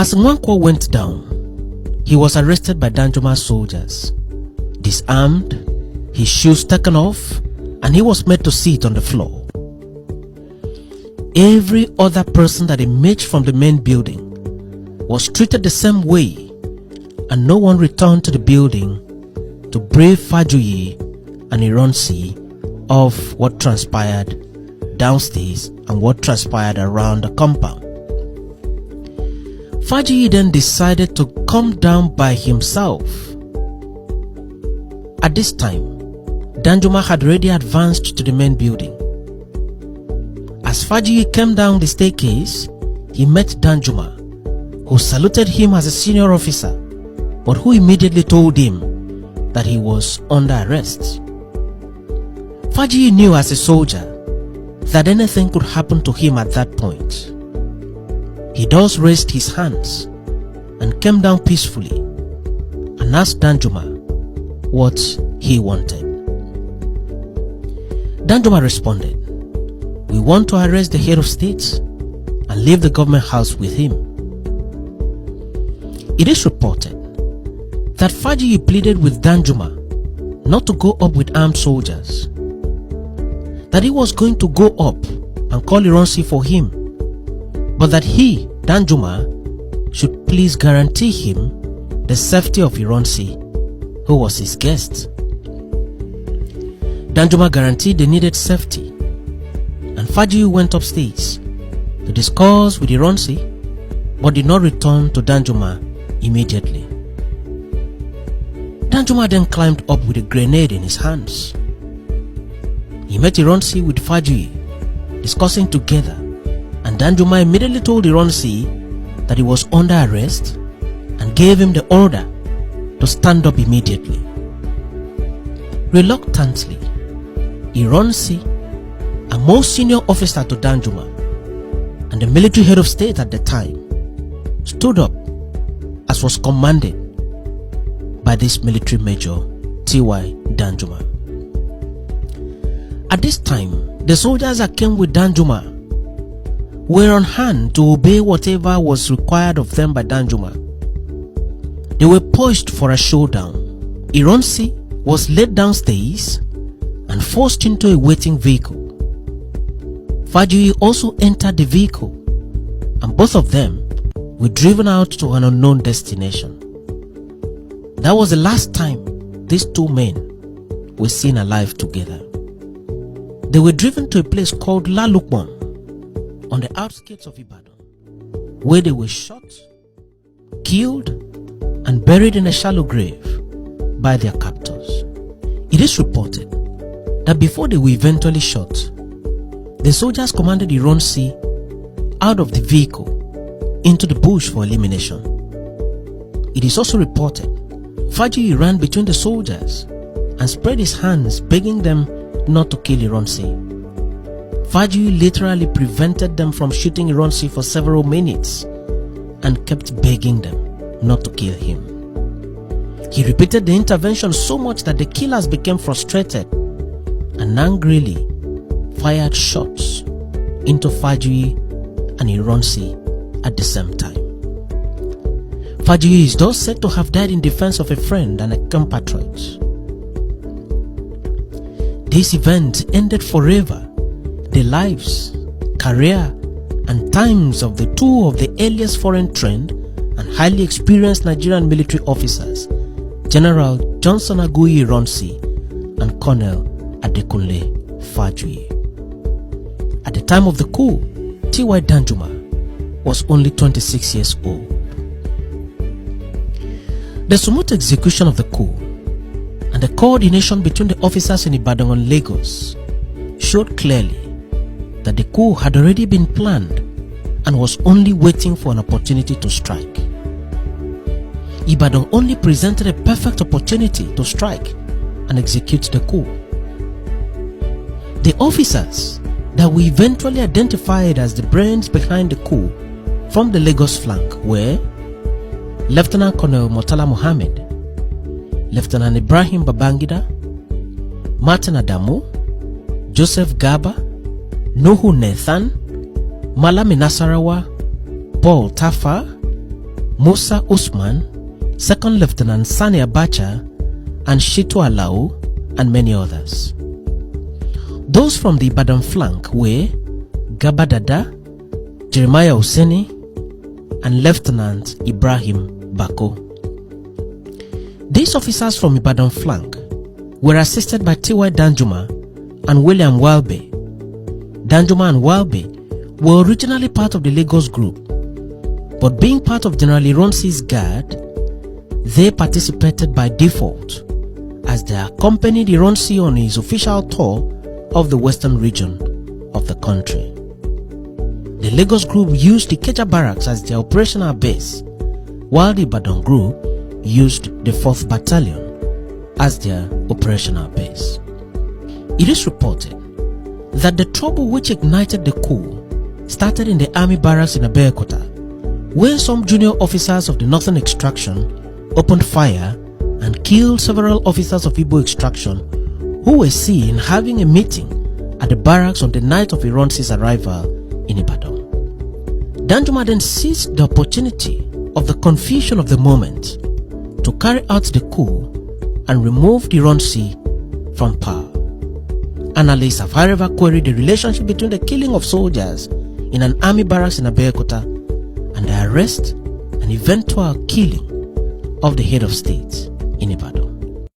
As Nwankwo went down, he was arrested by Danjuma's soldiers, disarmed, his shoes taken off, and he was made to sit on the floor. Every other person that emerged from the main building was treated the same way, and no one returned to the building to brave Fajuyi and Ironsi of what transpired downstairs and what transpired around the compound. Fajuyi then decided to come down by himself. At this time, Danjuma had already advanced to the main building. As Fajuyi came down the staircase, he met Danjuma, who saluted him as a senior officer, but who immediately told him that he was under arrest. Fajuyi knew as a soldier that anything could happen to him at that point. He thus raised his hands and came down peacefully and asked Danjuma what he wanted. Danjuma responded, "We want to arrest the head of state and leave the government house with him." It is reported that Fajuyi pleaded with Danjuma not to go up with armed soldiers, that he was going to go up and call Ironsi for him, but that he, Danjuma, should please guarantee him the safety of Ironsi, who was his guest. Danjuma guaranteed the needed safety, and Fajuyi went upstairs to discuss with Ironsi, but did not return to Danjuma immediately. Danjuma then climbed up with a grenade in his hands. He met Ironsi with Fajuyi, discussing together, and Danjuma immediately told Ironsi that he was under arrest and gave him the order to stand up immediately. Reluctantly, Ironsi, a most senior officer to Danjuma and the military head of state at the time, stood up as was commanded by this military major, T.Y. Danjuma. At this time, the soldiers that came with Danjuma were on hand to obey whatever was required of them by Danjuma. They were poised for a showdown. Ironsi was led downstairs and forced into a waiting vehicle. Fajuyi also entered the vehicle, and both of them were driven out to an unknown destination. That was the last time these two men were seen alive together. They were driven to a place called Lalukman on the outskirts of Ibadan, where they were shot, killed, and buried in a shallow grave by their captors. It is reported that before they were eventually shot, the soldiers commanded Ironsi out of the vehicle into the bush for elimination. It is also reported Fajuyi ran between the soldiers and spread his hands begging them not to kill Ironsi. Fajuyi literally prevented them from shooting Ironsi for several minutes and kept begging them not to kill him. He repeated the intervention so much that the killers became frustrated and angrily fired shots into Fajuyi and Ironsi at the same time. Fajuyi is thus said to have died in defense of a friend and a compatriot. This event ended forever the lives, career, and times of the two of the earliest foreign-trained and highly experienced Nigerian military officers, General Johnson Aguiyi Ironsi and Colonel Adekunle Fajuyi. At the time of the coup, T.Y. Danjuma was only 26 years old. The smooth execution of the coup and the coordination between the officers in Ibadan and Lagos showed clearly that the coup had already been planned and was only waiting for an opportunity to strike. Ibadan only presented a perfect opportunity to strike and execute the coup. The officers that were eventually identified as the brains behind the coup from the Lagos flank were Lieutenant Colonel Murtala Mohammed, Lieutenant Ibrahim Babangida, Martin Adamu, Joseph Gaba, Nuhu Nathan, Malami Nasarawa, Paul Tafa, Musa Usman, 2nd Lieutenant Sani Abacha, and Shitu Alau, and many others. Those from the Ibadan flank were Gaba Dada, Jeremiah Hussaini, and Lieutenant Ibrahim Bako. These officers from Ibadan flank were assisted by T.Y. Danjuma and William Walbe. Danjuma and Walbe were originally part of the Lagos group, but being part of General Ironsi's guard, they participated by default as they accompanied Ironsi on his official tour of the western region of the country. The Lagos group used the Ikeja barracks as their operational base, while the Ibadan group used the 4th Battalion as their operational base. It is reported that the trouble which ignited the coup started in the army barracks in Abeokuta, where some junior officers of the northern extraction opened fire and killed several officers of Igbo extraction who were seen having a meeting at the barracks on the night of Ironsi's arrival in Ibadan. Danjuma then seized the opportunity of the confusion of the moment to carry out the coup and remove Ironsi from power. Analysts have however queried the relationship between the killing of soldiers in an army barracks in Abeokuta and the arrest and eventual killing of the head of state.